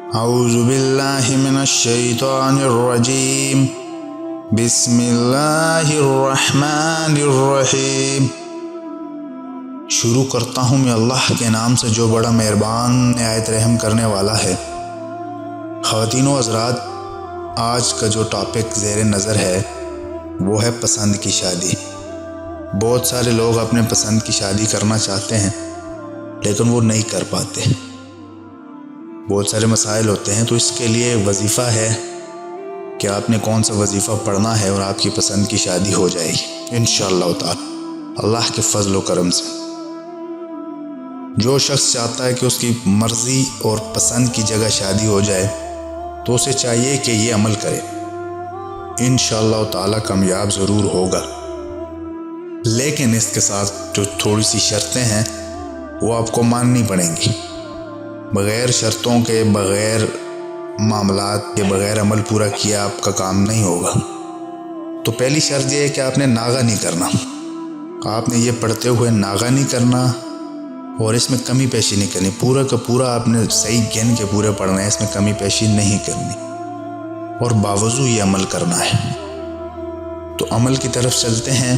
اعوذ باللہ من الشیطان الرجیم بسم اللہ الرحمن الرحیم۔ شروع کرتا ہوں میں اللہ کے نام سے جو بڑا مہربان نہایت رحم کرنے والا ہے۔ خواتین و حضرات، آج کا جو ٹاپک زیر نظر ہے وہ ہے پسند کی شادی۔ بہت سارے لوگ اپنے پسند کی شادی کرنا چاہتے ہیں لیکن وہ نہیں کر پاتے۔ بہت سارے مسائل ہوتے ہیں، تو اس کے لیے وظیفہ ہے کہ آپ نے کون سا وظیفہ پڑھنا ہے اور آپ کی پسند کی شادی ہو جائے گی انشاءاللہ تعالی اللہ کے فضل و کرم سے۔ جو شخص چاہتا ہے کہ اس کی مرضی اور پسند کی جگہ شادی ہو جائے تو اسے چاہیے کہ یہ عمل کرے، انشاءاللہ تعالی کامیاب ضرور ہوگا۔ لیکن اس کے ساتھ جو تھوڑی سی شرطیں ہیں وہ آپ کو ماننی پڑیں گی۔ بغیر شرطوں کے، بغیر معاملات کے، بغیر عمل پورا کیا آپ کا کام نہیں ہوگا۔ تو پہلی شرط یہ ہے کہ آپ نے ناغہ نہیں کرنا۔ آپ نے یہ پڑھتے ہوئے ناغہ نہیں کرنا اور اس میں کمی پیشی نہیں کرنی۔ پورا کا پورا آپ نے صحیح گن کے پورے پڑھنا ہے، اس میں کمی پیشی نہیں کرنی اور باوضو یہ عمل کرنا ہے۔ تو عمل کی طرف چلتے ہیں۔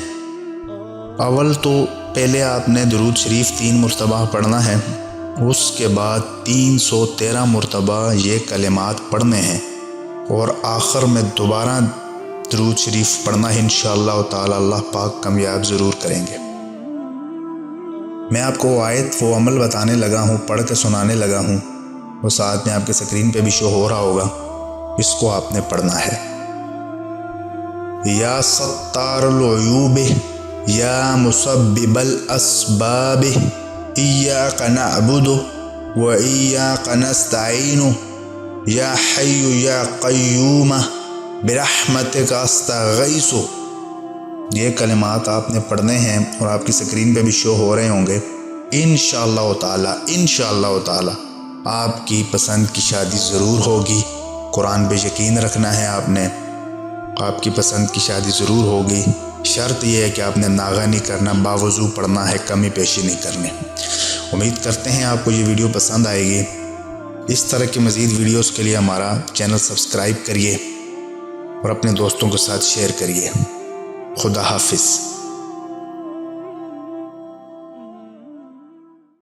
اول تو پہلے آپ نے درود شریف 3 مرتبہ پڑھنا ہے، اس کے بعد 313 مرتبہ یہ کلمات پڑھنے ہیں اور آخر میں دوبارہ درود شریف پڑھنا ہے۔ انشاءاللہ تعالی اللہ پاک کامیاب ضرور کریں گے۔ میں آپ کو آیت و عمل بتانے لگا ہوں، پڑھ کے سنانے لگا ہوں، وہ ساتھ میں آپ کے اسکرین پہ بھی شو ہو رہا ہوگا، اس کو آپ نے پڑھنا ہے۔ یا ستار العیوب یا مسبب الاسباب ایاک نعبد و ایاک نستعین یا حی یا قیوم برحمتک استغیث۔ یہ کلمات آپ نے پڑھنے ہیں اور آپ کی سکرین پہ بھی شو ہو رہے ہوں گے۔ انشاءاللہ تعالی آپ کی پسند کی شادی ضرور ہوگی۔ قرآن پہ یقین رکھنا ہے آپ نے، آپ کی پسند کی شادی ضرور ہوگی۔ شرط یہ ہے کہ آپ نے ناغہ نہیں کرنا، باوضو پڑھنا ہے، کمی پیشی نہیں کرنی۔ امید کرتے ہیں آپ کو یہ ویڈیو پسند آئے گی۔ اس طرح کی مزید ویڈیوز کے لیے ہمارا چینل سبسکرائب کریے اور اپنے دوستوں کے ساتھ شیئر کریے۔ خدا حافظ۔